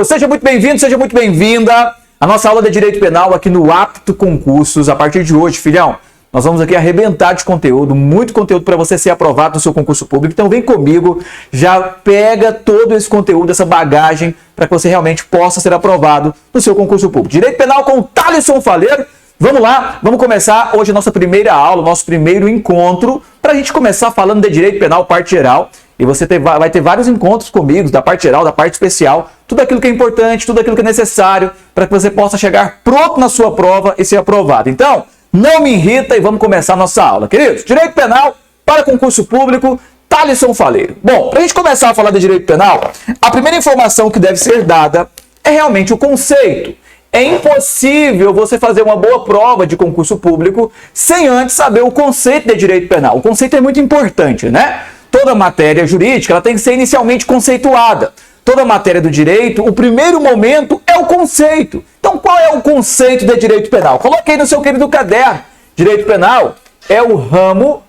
Seja muito bem-vindo, seja muito bem-vinda à nossa aula de Direito Penal aqui no Apto Concursos. A partir de hoje, filhão, nós vamos aqui arrebentar de conteúdo, muito conteúdo para você ser aprovado no seu concurso público. Então vem comigo, já pega todo esse conteúdo, essa bagagem, para que você realmente possa ser aprovado no seu concurso público. Direito Penal com Thalisson Faleiro. Vamos lá, vamos começar hoje a nossa primeira aula, nosso primeiro encontro, para a gente começar falando de Direito Penal, parte geral. E você vai ter vários encontros comigo, da parte geral, da parte especial, tudo aquilo que é importante, tudo aquilo que é necessário, para que você possa chegar pronto na sua prova e ser aprovado. Então, não me irrita e vamos começar a nossa aula. Queridos, Direito Penal para concurso público, Thalisson Faleiro. Bom, para a gente começar a falar de Direito Penal, a primeira informação que deve ser dada é realmente o conceito. É impossível você fazer uma boa prova de concurso público sem antes saber o conceito de Direito Penal. O conceito é muito importante, né? Toda matéria jurídica ela tem que ser inicialmente conceituada. Toda matéria do direito, o primeiro momento é o conceito. Então, qual é o conceito de direito penal? Coloquei no seu querido caderno. Direito penal é o ramo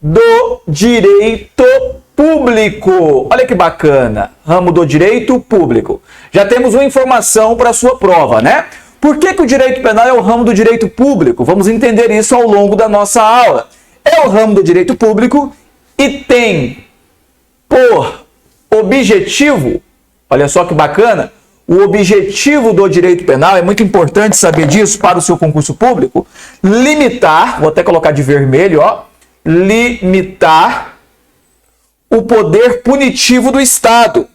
do direito público. Olha que bacana. Ramo do direito público. Já temos uma informação para a sua prova, né? Por que o direito penal é o ramo do direito público? Vamos entender isso ao longo da nossa aula. É o ramo do direito público e tem por objetivo, olha só que bacana, o objetivo do direito penal, é muito importante saber disso para o seu concurso público, limitar, vou até colocar de vermelho, ó, limitar o poder punitivo do Estado.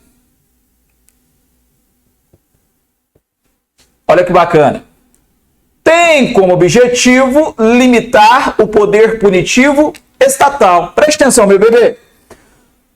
Olha que bacana. Tem como objetivo limitar o poder punitivo estatal. Preste atenção, meu bebê.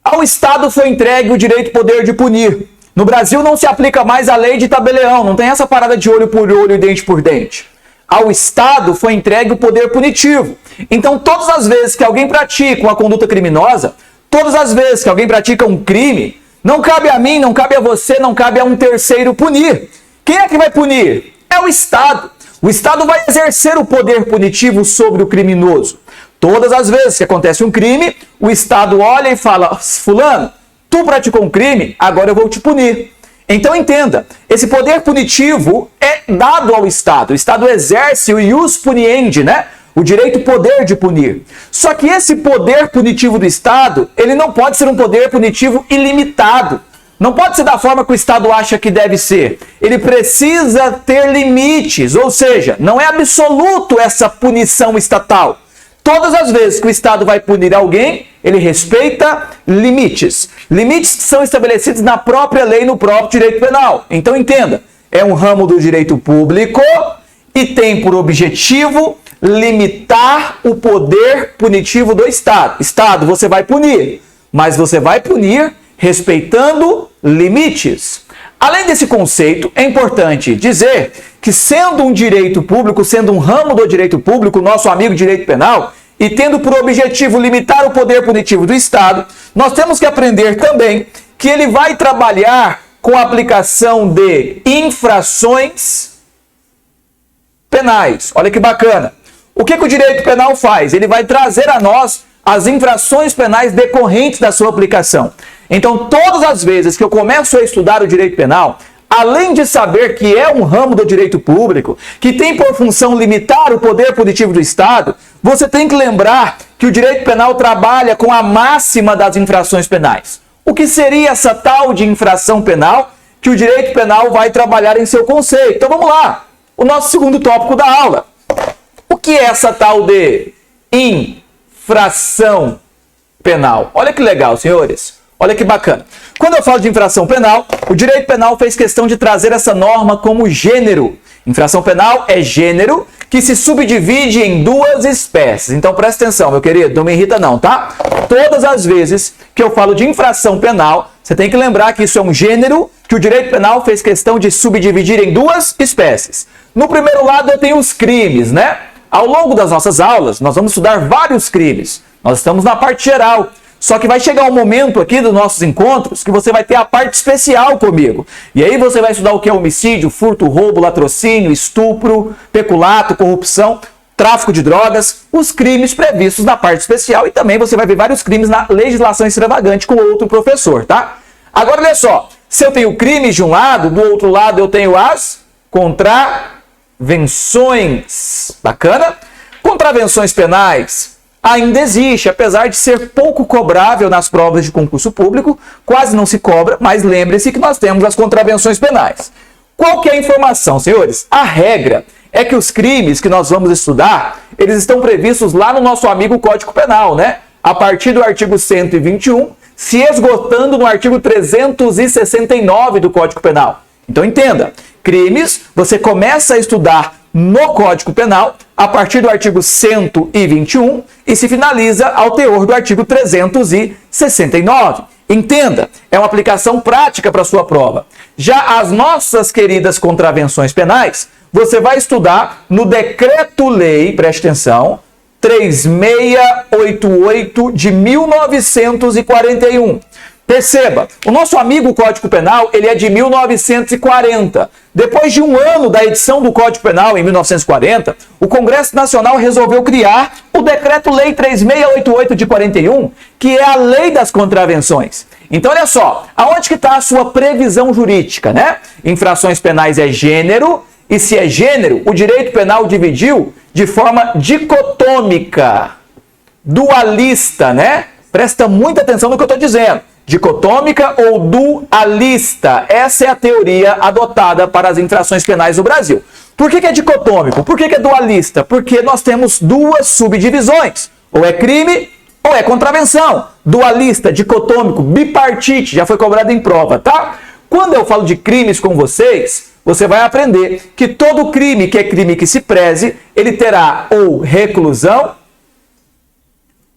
Ao Estado foi entregue o direito e poder de punir. No Brasil não se aplica mais a lei de tabelião, não tem essa parada de olho por olho e dente por dente. Ao Estado foi entregue o poder punitivo. Então, todas as vezes que alguém pratica uma conduta criminosa, todas as vezes que alguém pratica um crime, não cabe a mim, não cabe a você, não cabe a um terceiro punir. Quem é que vai punir? É o Estado. O Estado vai exercer o poder punitivo sobre o criminoso. Todas as vezes que acontece um crime, o Estado olha e fala: fulano, tu praticou um crime, agora eu vou te punir. Então entenda, esse poder punitivo é dado ao Estado. O Estado exerce o ius puniendi, né? O direito poder de punir. Só que esse poder punitivo do Estado, ele não pode ser um poder punitivo ilimitado. Não pode ser da forma que o Estado acha que deve ser. Ele precisa ter limites, ou seja, não é absoluto essa punição estatal. Todas as vezes que o Estado vai punir alguém, ele respeita limites. Limites que são estabelecidos na própria lei, no próprio direito penal. Então entenda, é um ramo do direito público e tem por objetivo limitar o poder punitivo do Estado. Estado, você vai punir, mas você vai punir respeitando limites. Além desse conceito, é importante dizer que, sendo um direito público, sendo um ramo do direito público, nosso amigo direito penal, e tendo por objetivo limitar o poder punitivo do Estado, nós temos que aprender também que ele vai trabalhar com a aplicação de infrações penais. Olha que bacana. O que o direito penal faz? Ele vai trazer a nós as infrações penais decorrentes da sua aplicação. Então, todas as vezes que eu começo a estudar o direito penal, além de saber que é um ramo do direito público, que tem por função limitar o poder punitivo do Estado, você tem que lembrar que o direito penal trabalha com a máxima das infrações penais. O que seria essa tal de infração penal que o direito penal vai trabalhar em seu conceito? Então vamos lá, o nosso segundo tópico da aula. O que é essa tal de infração penal? Olha que legal, senhores. Olha que bacana. Quando eu falo de infração penal, o direito penal fez questão de trazer essa norma como gênero. Infração penal é gênero que se subdivide em duas espécies. Então presta atenção, meu querido, não me irrita não, tá? Todas as vezes que eu falo de infração penal, você tem que lembrar que isso é um gênero que o direito penal fez questão de subdividir em duas espécies. No primeiro lado eu tenho os crimes, né? Ao longo das nossas aulas, nós vamos estudar vários crimes. Nós estamos na parte geral. Só que vai chegar um momento aqui dos nossos encontros que você vai ter a parte especial comigo. E aí você vai estudar o que é homicídio, furto, roubo, latrocínio, estupro, peculato, corrupção, tráfico de drogas, os crimes previstos na parte especial. E também você vai ver vários crimes na legislação extravagante com outro professor, tá? Agora, olha só. Se eu tenho crimes de um lado, do outro lado eu tenho as contravenções. Bacana? Contravenções penais ainda existe, apesar de ser pouco cobrável nas provas de concurso público, quase não se cobra, mas lembre-se que nós temos as contravenções penais. Qual que é a informação, senhores? A regra é que os crimes que nós vamos estudar, eles estão previstos lá no nosso amigo Código Penal, né? A partir do artigo 121, se esgotando no artigo 369 do Código Penal. Então entenda, crimes você começa a estudar no Código Penal a partir do artigo 121 e se finaliza ao teor do artigo 369. Entenda, é uma aplicação prática para a sua prova. Já as nossas queridas contravenções penais, você vai estudar no Decreto-Lei, preste atenção, 3688 de 1941. Perceba, o nosso amigo Código Penal, ele é de 1940. Depois de um ano da edição do Código Penal, em 1940, o Congresso Nacional resolveu criar o Decreto-Lei 3688 de 41, que é a lei das contravenções. Então, olha só, aonde que está a sua previsão jurídica, né? Infrações penais é gênero, e se é gênero, o direito penal dividiu de forma dicotômica, dualista, né? Presta muita atenção no que eu estou dizendo. Dicotômica ou dualista. Essa é a teoria adotada para as infrações penais no Brasil. Por que é dicotômico? Por que é dualista? Porque nós temos duas subdivisões. Ou é crime ou é contravenção. Dualista, dicotômico, bipartite, já foi cobrado em prova, tá? Quando eu falo de crimes com vocês, você vai aprender que todo crime que é crime que se preze, ele terá ou reclusão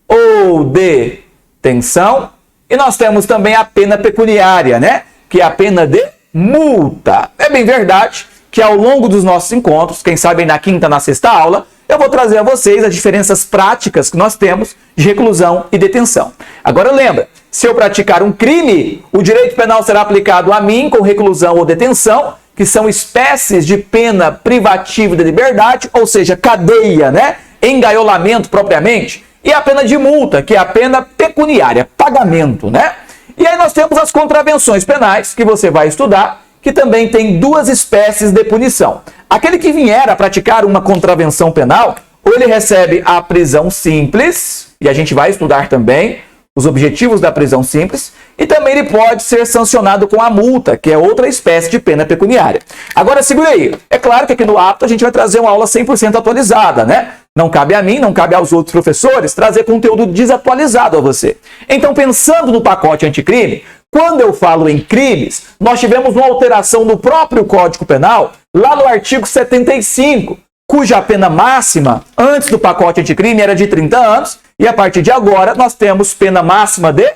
ou detenção. E nós temos também a pena pecuniária, né? Que é a pena de multa. É bem verdade que ao longo dos nossos encontros, quem sabe na quinta, na sexta aula, eu vou trazer a vocês as diferenças práticas que nós temos de reclusão e detenção. Agora lembra, se eu praticar um crime, o direito penal será aplicado a mim com reclusão ou detenção, que são espécies de pena privativa de liberdade, ou seja, cadeia, né? Engaiolamento propriamente. E a pena de multa, que é a pena pecuniária, pagamento, né? E aí nós temos as contravenções penais, que você vai estudar, que também tem duas espécies de punição. Aquele que vier a praticar uma contravenção penal, ou ele recebe a prisão simples, e a gente vai estudar também os objetivos da prisão simples, e também ele pode ser sancionado com a multa, que é outra espécie de pena pecuniária. Agora, segura aí. É claro que aqui no apto a gente vai trazer uma aula 100% atualizada, né? Não cabe a mim, não cabe aos outros professores trazer conteúdo desatualizado a você. Então, pensando no pacote anticrime, quando eu falo em crimes, nós tivemos uma alteração no próprio Código Penal, lá no artigo 75, cuja pena máxima, antes do pacote anticrime, era de 30 anos, e a partir de agora nós temos pena máxima de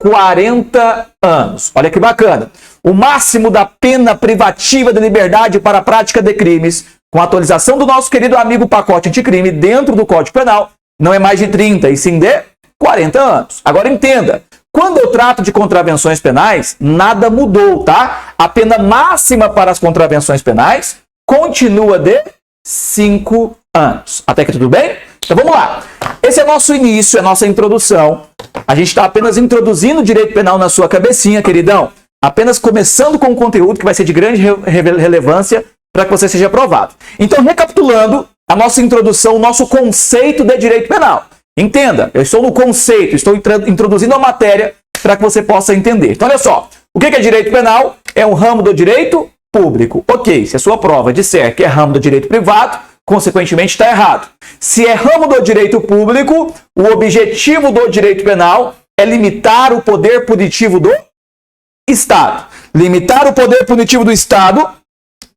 40 anos. Olha que bacana. O máximo da pena privativa de liberdade para a prática de crimes, com a atualização do nosso querido amigo pacote anticrime dentro do Código Penal, não é mais de 30, e sim de 40 anos. Agora entenda, quando eu trato de contravenções penais, nada mudou, tá? A pena máxima para as contravenções penais continua de 5 anos. Até aqui tudo bem? Então vamos lá. Esse é nosso início, é nossa introdução. A gente está apenas introduzindo o direito penal na sua cabecinha, queridão. Apenas começando com um conteúdo que vai ser de grande relevância para que você seja aprovado. Então, recapitulando a nossa introdução, o nosso conceito de direito penal. Entenda, eu estou no conceito, estou introduzindo a matéria para que você possa entender. Então, olha só, o que é direito penal? É um ramo do direito público. Ok, se a sua prova disser que é ramo do direito privado, consequentemente está errado. Se é ramo do direito público, o objetivo do direito penal é limitar o poder punitivo do Estado. Limitar o poder punitivo do Estado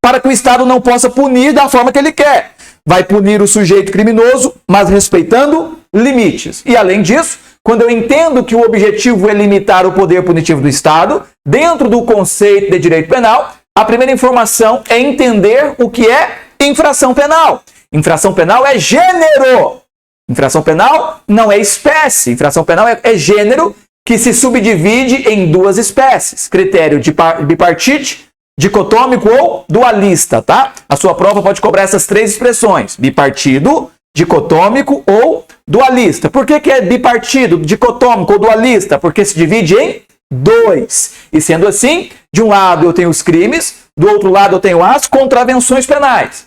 para que o Estado não possa punir da forma que ele quer. Vai punir o sujeito criminoso, mas respeitando limites. E além disso, quando eu entendo que o objetivo é limitar o poder punitivo do Estado, dentro do conceito de direito penal, a primeira informação é entender o que é infração penal. Infração penal é gênero. Infração penal não é espécie. Infração penal é gênero que se subdivide em duas espécies. Critério de bipartite, dicotômico ou dualista, tá? A sua prova pode cobrar essas três expressões: bipartido, dicotômico ou dualista. Por que é bipartido, dicotômico ou dualista? Porque se divide em 2. E sendo assim, de um lado eu tenho os crimes, do outro lado eu tenho as contravenções penais.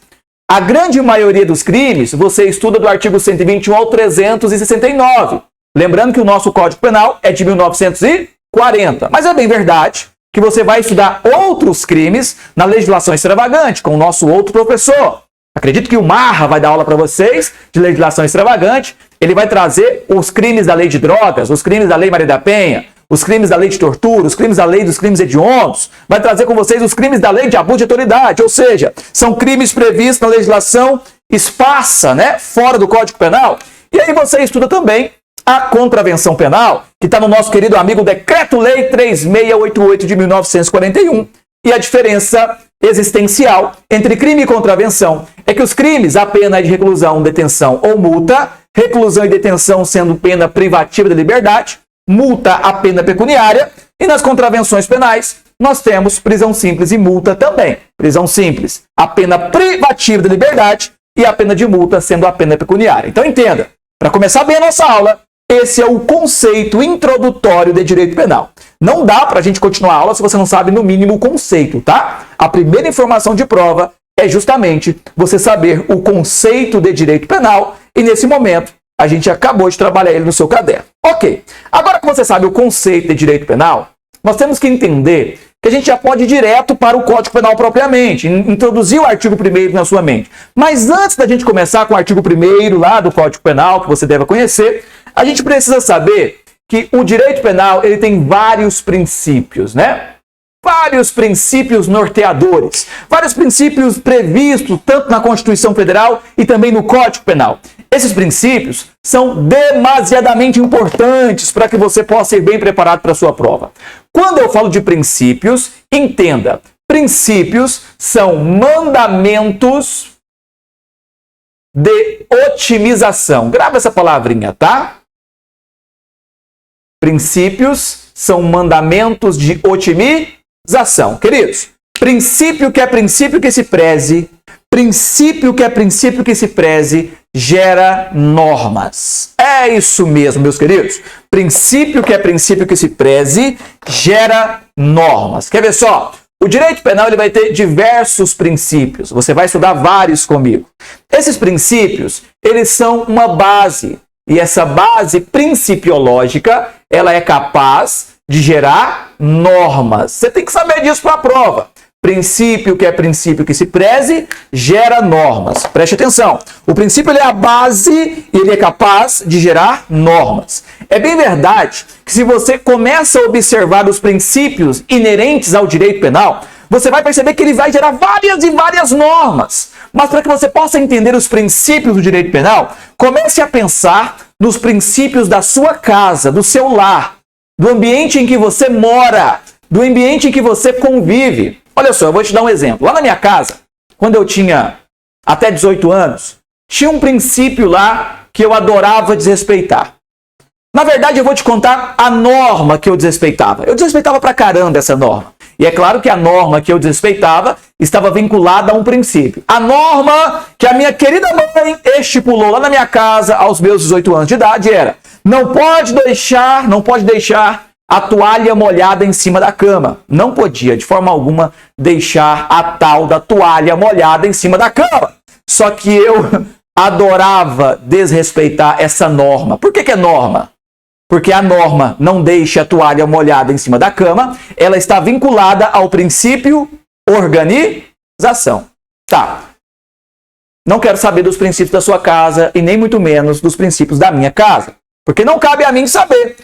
A grande maioria dos crimes você estuda do artigo 121 ao 369. Lembrando que o nosso Código Penal é de 1940. Mas é bem verdade que você vai estudar outros crimes na legislação extravagante, com o nosso outro professor. Acredito que o Marra vai dar aula para vocês de legislação extravagante. Ele vai trazer os crimes da lei de drogas, os crimes da lei Maria da Penha, os crimes da lei de tortura, os crimes da lei dos crimes hediondos. Vai trazer com vocês os crimes da lei de abuso de autoridade, ou seja, são crimes previstos na legislação esparsa, né, fora do Código Penal. E aí você estuda também a contravenção penal, que está no nosso querido amigo Decreto-Lei 3688 de 1941. E a diferença existencial entre crime e contravenção é que os crimes, a pena é de reclusão, detenção ou multa, reclusão e detenção sendo pena privativa da liberdade, multa a pena pecuniária, e nas contravenções penais nós temos prisão simples e multa também. Prisão simples, a pena privativa da liberdade, e a pena de multa sendo a pena pecuniária. Então entenda, para começar bem a nossa aula, esse é o conceito introdutório de direito penal. Não dá para a gente continuar a aula se você não sabe no mínimo o conceito, tá? A primeira informação de prova é justamente você saber o conceito de direito penal, e nesse momento a gente acabou de trabalhar ele no seu caderno. Ok, agora que você sabe o conceito de direito penal, nós temos que entender que a gente já pode ir direto para o Código Penal propriamente, introduzir o artigo 1º na sua mente. Mas antes da gente começar com o artigo 1º lá do Código Penal, que você deve conhecer, a gente precisa saber que o direito penal ele tem vários princípios, né? Vários princípios norteadores, vários princípios previstos tanto na Constituição Federal e também no Código Penal. Esses princípios são demasiadamente importantes para que você possa ir bem preparado para a sua prova. Quando eu falo de princípios, entenda, princípios são mandamentos de otimização. Grava essa palavrinha, tá? Princípios são mandamentos de otimização. Queridos, princípio que é princípio que se preze, princípio que é princípio que se preze, gera normas. É isso mesmo, meus queridos. Princípio que é princípio que se preze, gera normas. Quer ver só? O direito penal ele vai ter diversos princípios. Você vai estudar vários comigo. Esses princípios, eles são uma base. E essa base principiológica, ela é capaz de gerar normas. Você tem que saber disso para a prova. Princípio que é princípio que se preze, gera normas. Preste atenção. O princípio ele é a base e ele é capaz de gerar normas. É bem verdade que se você começa a observar os princípios inerentes ao direito penal, você vai perceber que ele vai gerar várias e várias normas. Mas para que você possa entender os princípios do direito penal, comece a pensar nos princípios da sua casa, do seu lar, do ambiente em que você mora, do ambiente em que você convive. Olha só, eu vou te dar um exemplo. Lá na minha casa, quando eu tinha até 18 anos, tinha um princípio lá que eu adorava desrespeitar. Na verdade, eu vou te contar a norma que eu desrespeitava. Eu desrespeitava pra caramba essa norma. E é claro que a norma que eu desrespeitava estava vinculada a um princípio. A norma que a minha querida mãe estipulou lá na minha casa aos meus 18 anos de idade era: não pode deixar a toalha molhada em cima da cama. Não podia, de forma alguma, deixar a tal da toalha molhada em cima da cama. Só que eu adorava desrespeitar essa norma. Por que é norma? Porque a norma não deixa a toalha molhada em cima da cama, ela está vinculada ao princípio organização. Tá. Não quero saber dos princípios da sua casa e nem muito menos dos princípios da minha casa. Porque não cabe a mim saber.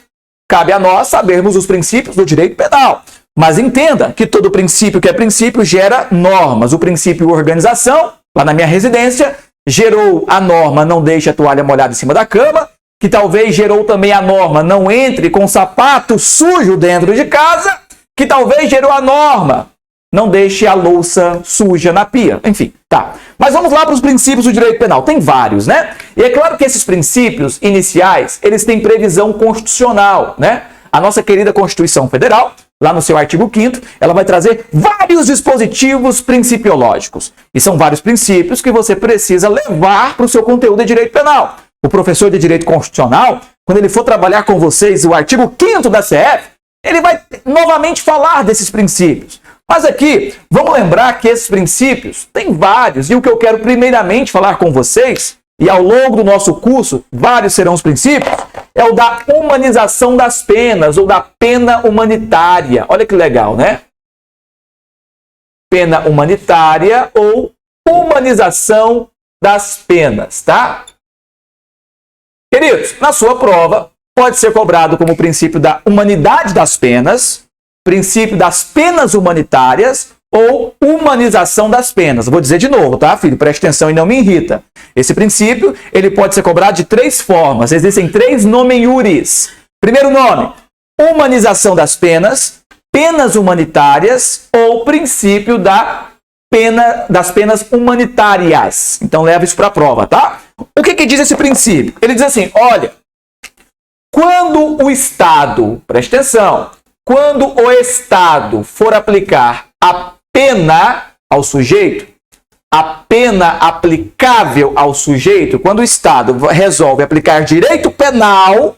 Cabe a nós sabermos os princípios do direito penal. Mas entenda que todo princípio que é princípio gera normas. O princípio organização, lá na minha residência, gerou a norma não deixe a toalha molhada em cima da cama, que talvez gerou também a norma não entre com sapato sujo dentro de casa, que talvez gerou a norma não deixe a louça suja na pia. Enfim, tá. Mas vamos lá para os princípios do direito penal. Tem vários, né? E é claro que esses princípios iniciais, eles têm previsão constitucional, né? A nossa querida Constituição Federal, lá no seu artigo 5º, ela vai trazer vários dispositivos principiológicos. E são vários princípios que você precisa levar para o seu conteúdo de direito penal. O professor de direito constitucional, quando ele for trabalhar com vocês o artigo 5º da CF, ele vai novamente falar desses princípios. Mas aqui, vamos lembrar que esses princípios tem vários, e o que eu quero primeiramente falar com vocês, e ao longo do nosso curso, vários serão os princípios, é o da humanização das penas, ou da pena humanitária. Olha que legal, né? Pena humanitária ou humanização das penas, tá? Queridos, na sua prova, pode ser cobrado como princípio da humanidade das penas, princípio das penas humanitárias ou humanização das penas. Vou dizer de novo, tá, filho? Preste atenção e não me irrita. Esse princípio, ele pode ser cobrado de 3 formas. Existem 3 nomen-iuris. Primeiro nome, humanização das penas, penas humanitárias ou princípio das penas humanitárias. Então, leva isso para a prova, tá? O que diz esse princípio? Ele diz assim, olha, quando o Estado, preste atenção, quando o Estado for aplicar a pena ao sujeito, a pena aplicável ao sujeito, quando o Estado resolve aplicar direito penal,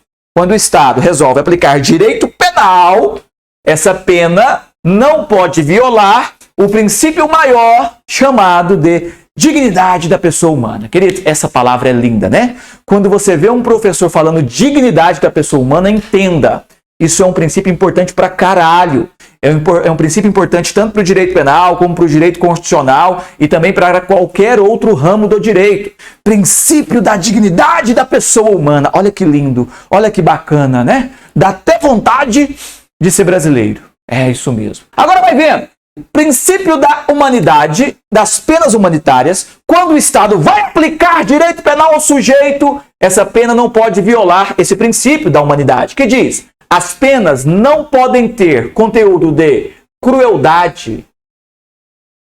essa pena não pode violar o princípio maior chamado de dignidade da pessoa humana. Querido, essa palavra é linda, né? Quando você vê um professor falando dignidade da pessoa humana, entenda. Isso é um princípio importante pra caralho. É um princípio importante tanto para o direito penal, como para o direito constitucional e também para qualquer outro ramo do direito. Princípio da dignidade da pessoa humana. Olha que lindo, olha que bacana, né? Dá até vontade de ser brasileiro. É isso mesmo. Agora vai vendo. Princípio da humanidade, das penas humanitárias. Quando o Estado vai aplicar direito penal ao sujeito, essa pena não pode violar esse princípio da humanidade, que diz: as penas não podem ter conteúdo de crueldade.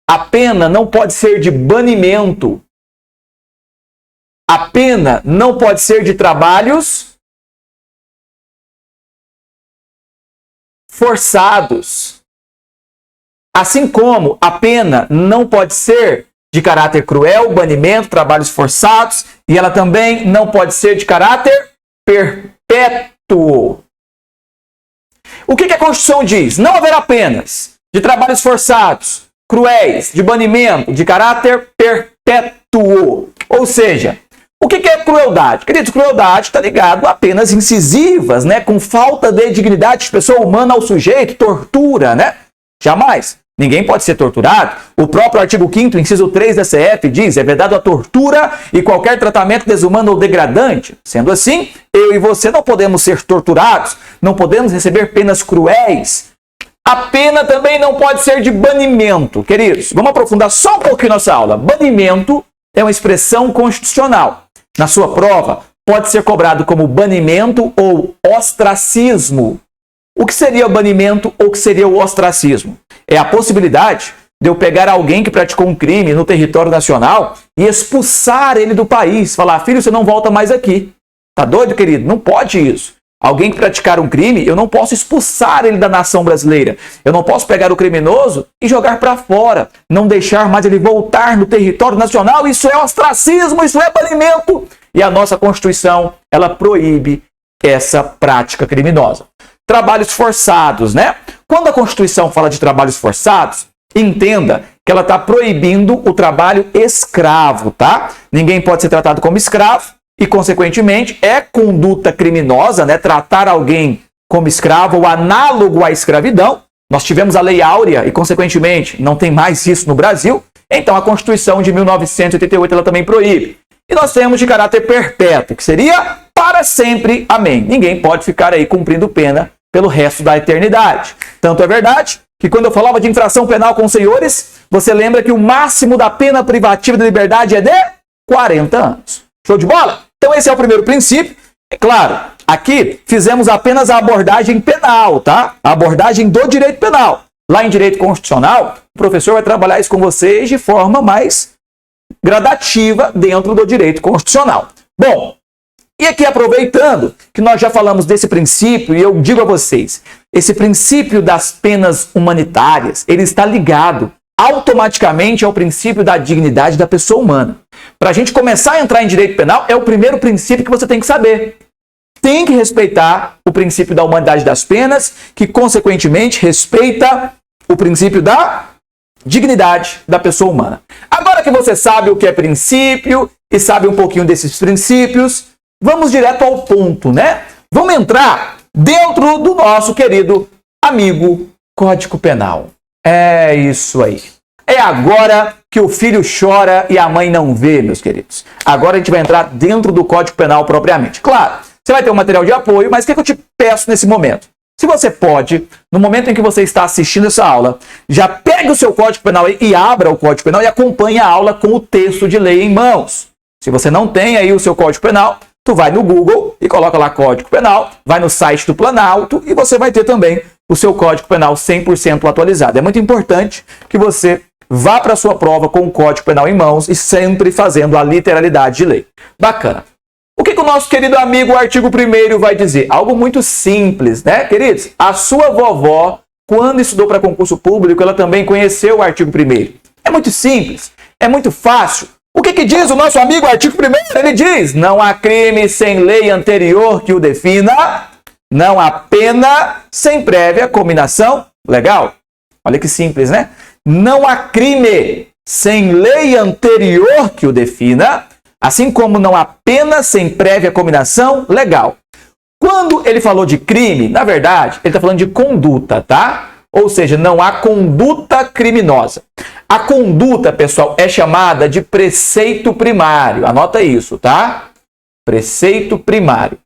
A pena não pode ser de banimento. A pena não pode ser de trabalhos forçados. Assim como a pena não pode ser de caráter cruel, banimento, trabalhos forçados, e ela também não pode ser de caráter perpétuo. O que a Constituição diz? Não haverá penas de trabalhos forçados, cruéis, de banimento, de caráter perpétuo. Ou seja, o que é crueldade? Queridos, crueldade está ligado a penas incisivas, né? Com falta de dignidade de pessoa humana ao sujeito, tortura, né? Jamais. Ninguém pode ser torturado. O próprio artigo 5º, inciso 3 da CF diz: é vedado a tortura e qualquer tratamento desumano ou degradante. Sendo assim, eu e você não podemos ser torturados, não podemos receber penas cruéis. A pena também não pode ser de banimento. Queridos, vamos aprofundar só um pouquinho nossa aula. Banimento é uma expressão constitucional. Na sua prova, pode ser cobrado como banimento ou ostracismo. O que seria o banimento ou o que seria o ostracismo? É a possibilidade de eu pegar alguém que praticou um crime no território nacional e expulsar ele do país. Falar: filho, você não volta mais aqui. Tá doido, querido? Não pode isso. Alguém que praticar um crime, eu não posso expulsar ele da nação brasileira. Eu não posso pegar o criminoso e jogar para fora. Não deixar mais ele voltar no território nacional. Isso é ostracismo, isso é banimento. E a nossa Constituição, ela proíbe essa prática criminosa. Trabalhos forçados, né? Quando a Constituição fala de trabalhos forçados, entenda que ela está proibindo o trabalho escravo, tá? Ninguém pode ser tratado como escravo e, consequentemente, é conduta criminosa, né? Tratar alguém como escravo ou análogo à escravidão. Nós tivemos a Lei Áurea e, consequentemente, não tem mais isso no Brasil. Então, a Constituição de 1988 ela também proíbe. E nós temos de caráter perpétuo, que seria para sempre. Amém. Ninguém pode ficar aí cumprindo pena pelo resto da eternidade. Tanto é verdade que quando eu falava de infração penal com os senhores, você lembra que o máximo da pena privativa de liberdade é de 40 anos. Show de bola? Então esse é o primeiro princípio. É claro, aqui fizemos apenas a abordagem penal, tá? A abordagem do direito penal. Lá em direito constitucional, o professor vai trabalhar isso com vocês de forma mais gradativa dentro do direito constitucional. Bom, e aqui aproveitando que nós já falamos desse princípio, e eu digo a vocês, esse princípio das penas humanitárias, ele está ligado automaticamente ao princípio da dignidade da pessoa humana. Para a gente começar a entrar em direito penal, é o primeiro princípio que você tem que saber. tem que respeitar o princípio da humanidade das penas, que consequentemente respeita o princípio da dignidade da pessoa humana. Agora que você sabe o que é princípio e sabe um pouquinho desses princípios, vamos direto ao ponto, né? Vamos entrar dentro do nosso querido amigo Código Penal. É isso aí. É agora que o filho chora e a mãe não vê, meus queridos. Agora a gente vai entrar dentro do Código Penal propriamente. Claro, você vai ter um material de apoio, mas o que eu te peço nesse momento? Se você pode, no momento em que você está assistindo essa aula, já pegue o seu Código Penal e abra o Código Penal e acompanhe a aula com o texto de lei em mãos. Se você não tem aí o seu Código Penal, tu vai no Google e coloca lá Código Penal, vai no site do Planalto e você vai ter também o seu Código Penal 100% atualizado. É muito importante que você vá para a sua prova com o Código Penal em mãos e sempre fazendo a literalidade de lei. Bacana. O que o nosso querido amigo, o artigo 1º, vai dizer? Algo muito simples, né, queridos? A sua vovó, quando estudou para concurso público, ela também conheceu o artigo 1º. É muito simples, é muito fácil. O que diz o nosso amigo, o artigo 1º? Ele diz, não há crime sem lei anterior que o defina, não há pena sem prévia cominação legal. Olha que simples, né? Não há crime sem lei anterior que o defina, assim como não há pena sem prévia cominação legal. Quando ele falou de crime, na verdade, ele está falando de conduta, tá? Ou seja, não há conduta criminosa. A conduta, pessoal, é chamada de preceito primário. Anota isso, tá? Preceito primário.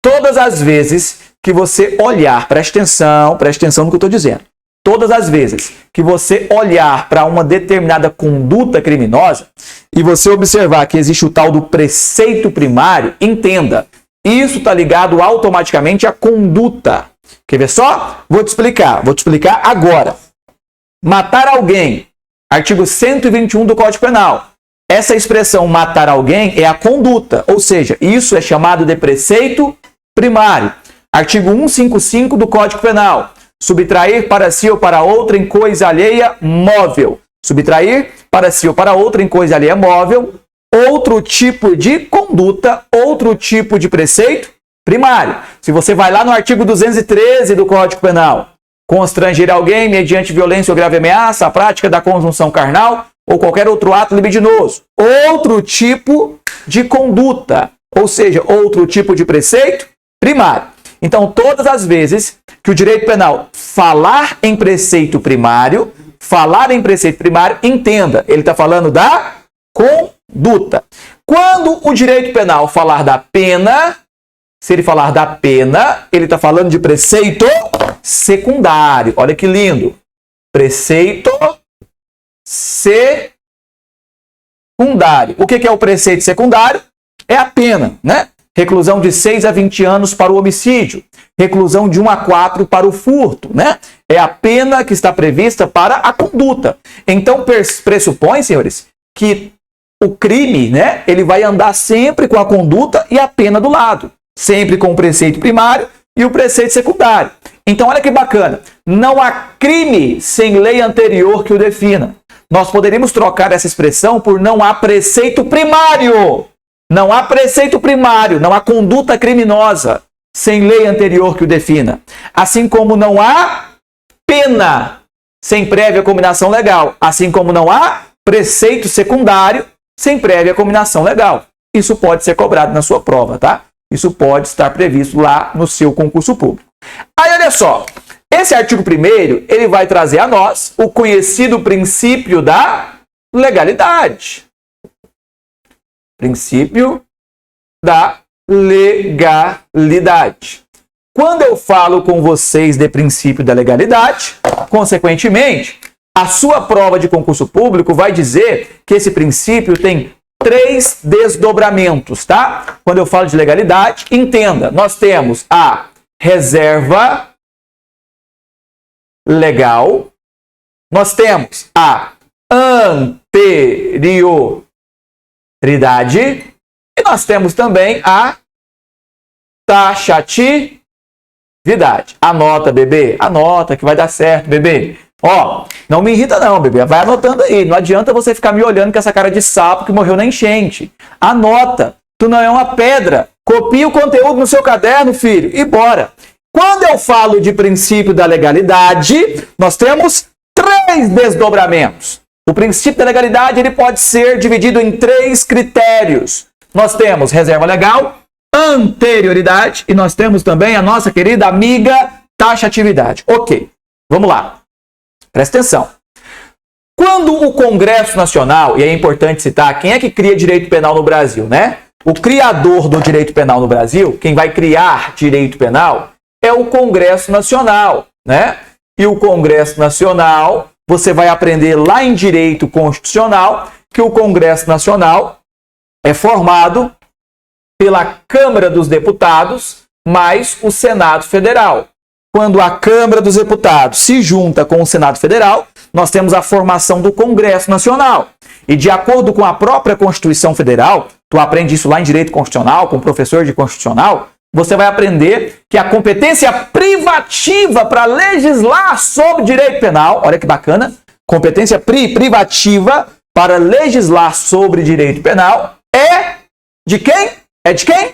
Todas as vezes que você olhar, preste atenção no que eu estou dizendo. Todas as vezes que você olhar para uma determinada conduta criminosa e você observar que existe o tal do preceito primário, entenda, isso está ligado automaticamente à conduta. Quer ver só? Vou te explicar agora. Matar alguém, artigo 121 do Código Penal. Essa expressão matar alguém é a conduta, ou seja, isso é chamado de preceito primário. Artigo 155 do Código Penal. Subtrair para si ou para outra em coisa alheia móvel. Subtrair para si ou para outra em coisa alheia móvel. Outro tipo de conduta, outro tipo de preceito primário. Se você vai lá no artigo 213 do Código Penal, constranger alguém mediante violência ou grave ameaça, a prática da conjunção carnal ou qualquer outro ato libidinoso. Outro tipo de conduta, ou seja, outro tipo de preceito primário. Então, todas as vezes que o direito penal falar em preceito primário, entenda, ele está falando da conduta. Quando o direito penal falar da pena, se ele falar da pena, ele está falando de preceito secundário. Olha que lindo. Preceito secundário. O que é o preceito secundário? É a pena, né? Reclusão de 6 a 20 anos para o homicídio. Reclusão de 1 a 4 para o furto, né? É a pena que está prevista para a conduta. Então, pressupõe, senhores, que o crime, né? Ele vai andar sempre com a conduta e a pena do lado. Sempre com o preceito primário e o preceito secundário. Então, olha que bacana. Não há crime sem lei anterior que o defina. Nós poderíamos trocar essa expressão por não há preceito primário. Não há preceito primário, não há conduta criminosa sem lei anterior que o defina. Assim como não há pena sem prévia cominação legal. Assim como não há preceito secundário sem prévia cominação legal. Isso pode ser cobrado na sua prova, tá? Isso pode estar previsto lá no seu concurso público. Aí, olha só. Esse artigo 1º, ele vai trazer a nós o conhecido princípio da legalidade. Princípio da legalidade. Quando eu falo com vocês de princípio da legalidade, consequentemente, a sua prova de concurso público vai dizer que esse princípio tem 3 desdobramentos, tá? Quando eu falo de legalidade, entenda, nós temos a reserva legal, nós temos a anterioridade e nós temos também a taxatividade. Anota, bebê. Anota que vai dar certo, bebê. Ó, não me irrita não, bebê. Vai anotando aí. Não adianta você ficar me olhando com essa cara de sapo que morreu na enchente. Anota. Tu não é uma pedra Copia o conteúdo no seu caderno, filho, e bora. Quando eu falo de princípio da legalidade, nós temos 3 desdobramentos. O princípio da legalidade ele pode ser dividido em 3 critérios. Nós temos reserva legal, anterioridade e nós temos também a nossa querida amiga taxatividade. Ok, vamos lá. Presta atenção. Quando o Congresso Nacional, e é importante citar, quem é que cria direito penal no Brasil, né? O criador do direito penal no Brasil, quem vai criar direito penal, é o Congresso Nacional, né? E o Congresso Nacional, você vai aprender lá em Direito Constitucional que o Congresso Nacional é formado pela Câmara dos Deputados mais o Senado Federal. Quando a Câmara dos Deputados se junta com o Senado Federal, nós temos a formação do Congresso Nacional. E de acordo com a própria Constituição Federal, tu aprende isso lá em Direito Constitucional, com o professor de Constitucional, você vai aprender que a competência privativa para legislar sobre direito penal, olha que bacana, competência privativa para legislar sobre direito penal é de quem? É de quem?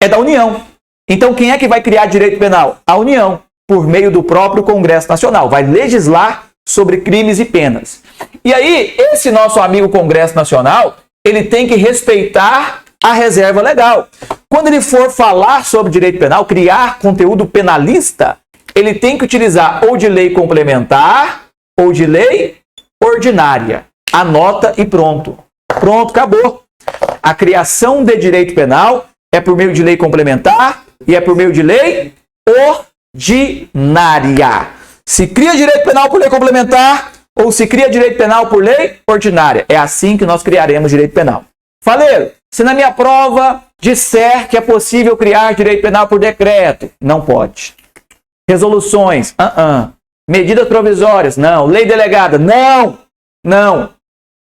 É da União. Então quem é que vai criar direito penal? A União, por meio do próprio Congresso Nacional, vai legislar sobre crimes e penas. E aí, esse nosso amigo Congresso Nacional, ele tem que respeitar a reserva legal. Quando ele for falar sobre direito penal, criar conteúdo penalista, ele tem que utilizar ou de lei complementar ou de lei ordinária. Anota e pronto. Pronto, acabou. A criação de direito penal é por meio de lei complementar e é por meio de lei ordinária. Se cria direito penal por lei complementar ou se cria direito penal por lei ordinária. É assim que nós criaremos direito penal. Faleiro, se na minha prova disser que é possível criar direito penal por decreto, não pode. Resoluções, medidas provisórias, não. Lei delegada, não. Não.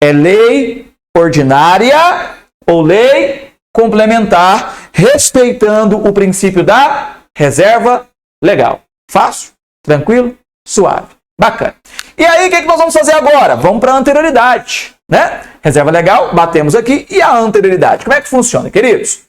É lei ordinária ou lei complementar, respeitando o princípio da reserva legal. Fácil? Tranquilo? Suave. Bacana. E aí, o que nós vamos fazer agora? Vamos para a anterioridade, né? Reserva legal, batemos aqui. E a anterioridade? Como é que funciona, queridos?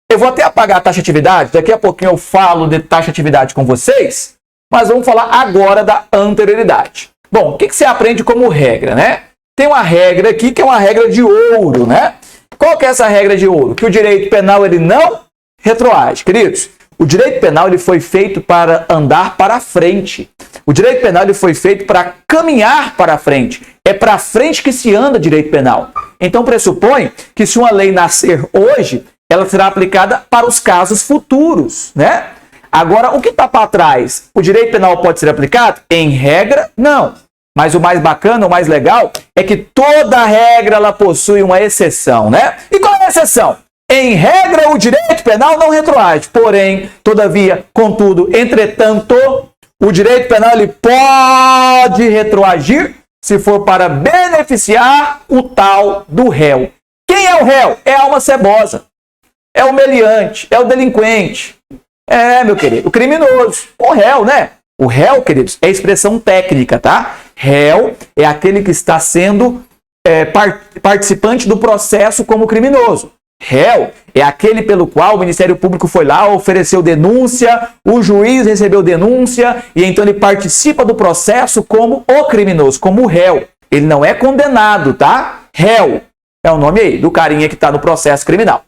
Eu vou até apagar a taxatividade, daqui a pouquinho eu falo de taxatividade com vocês, mas vamos falar agora da anterioridade. Bom, o que você aprende como regra, né? Tem uma regra aqui que é uma regra de ouro, né? Qual que é essa regra de ouro? Que o direito penal ele não retroage, queridos. O direito penal ele foi feito para andar para frente. O direito penal ele foi feito para caminhar para frente. É para frente que se anda direito penal. Então pressupõe que se uma lei nascer hoje, ela será aplicada para os casos futuros, né? Agora, o que está para trás? O direito penal pode ser aplicado? Em regra, não. Mas o mais bacana, o mais legal, é que toda regra ela possui uma exceção, né? E qual é a exceção? Em regra, o direito penal não retroage. Porém, todavia, contudo, entretanto, o direito penal ele pode retroagir se for para beneficiar o tal do réu. Quem é o réu? É a alma cebosa. É o meliante, é o delinquente. É, meu querido, o criminoso. O réu, né? O réu, queridos, é expressão técnica, tá? Réu é aquele que está sendo participante do processo como criminoso. Réu é aquele pelo qual o Ministério Público foi lá, ofereceu denúncia, o juiz recebeu denúncia e então ele participa do processo como o criminoso, como o réu. Ele não é condenado, tá? Réu é o nome aí do carinha que está no processo criminal.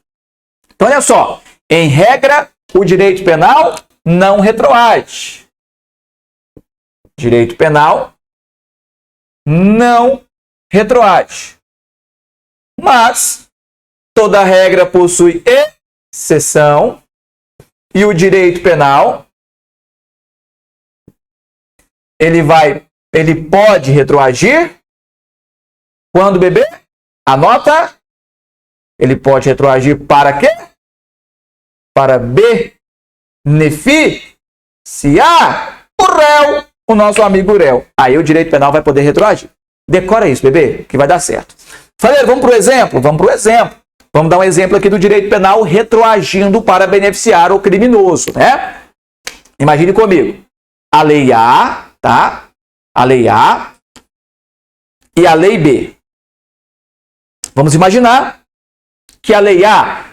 Então, olha só. Em regra, o direito penal não retroage. Direito penal não retroage. Mas toda regra possui exceção e o direito penal ele pode retroagir quando, bebê? Anota. Ele pode retroagir para quê? Para beneficiar o réu, o nosso amigo réu. Aí o direito penal vai poder retroagir. Decora isso, bebê, que vai dar certo. Falei, vamos para o exemplo? Vamos para o exemplo. Vamos dar um exemplo aqui do direito penal retroagindo para beneficiar o criminoso, né? Imagine comigo. A lei A, tá? A lei A e a lei B. Vamos imaginar que a lei A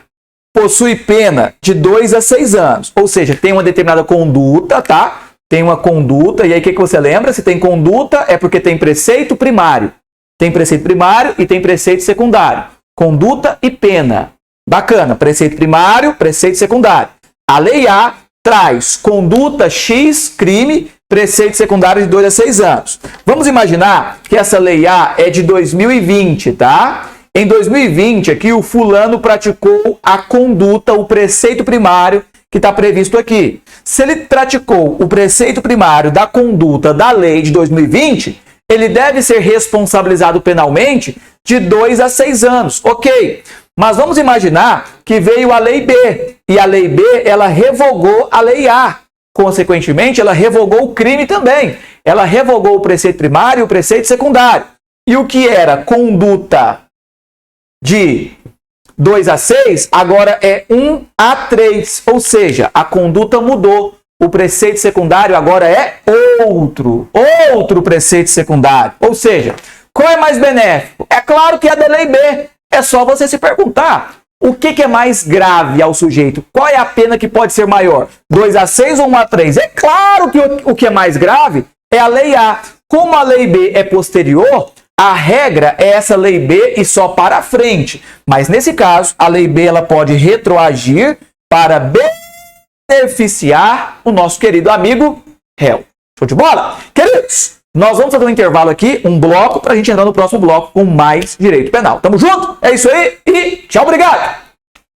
possui pena de 2 a 6 anos. Ou seja, tem uma determinada conduta, tá? Tem uma conduta, e aí o que você lembra? Se tem conduta, é porque tem preceito primário. Tem preceito primário e tem preceito secundário. Conduta e pena. Bacana, preceito primário, preceito secundário. A Lei A traz conduta X, crime, preceito secundário de 2 a 6 anos. Vamos imaginar que essa Lei A é de 2020, tá? Em 2020, aqui o fulano praticou a conduta, o preceito primário que está previsto aqui. Se ele praticou o preceito primário da conduta da lei de 2020, ele deve ser responsabilizado penalmente de 2 a 6 anos. Ok, mas vamos imaginar que veio a Lei B, e a Lei B, ela revogou a Lei A. Consequentemente, ela revogou o crime também. Ela revogou o preceito primário e o preceito secundário. E o que era conduta de 2 a 6, agora é 1 a 3. Ou seja, a conduta mudou. O preceito secundário agora é outro preceito secundário. Ou seja, qual é mais benéfico? É claro que é a da Lei B. É só você se perguntar, o que é mais grave ao sujeito? Qual é a pena que pode ser maior? 2 a 6 ou 1 a 3? É claro que o que é mais grave é a Lei A. Como a Lei B é posterior, a regra é essa Lei B e só para frente. Mas nesse caso, a Lei B ela pode retroagir para beneficiar o nosso querido amigo réu. Show de bola? Queridos, nós vamos fazer um intervalo aqui, um bloco, para a gente entrar no próximo bloco com mais direito penal. Tamo junto? É isso aí e tchau, obrigado!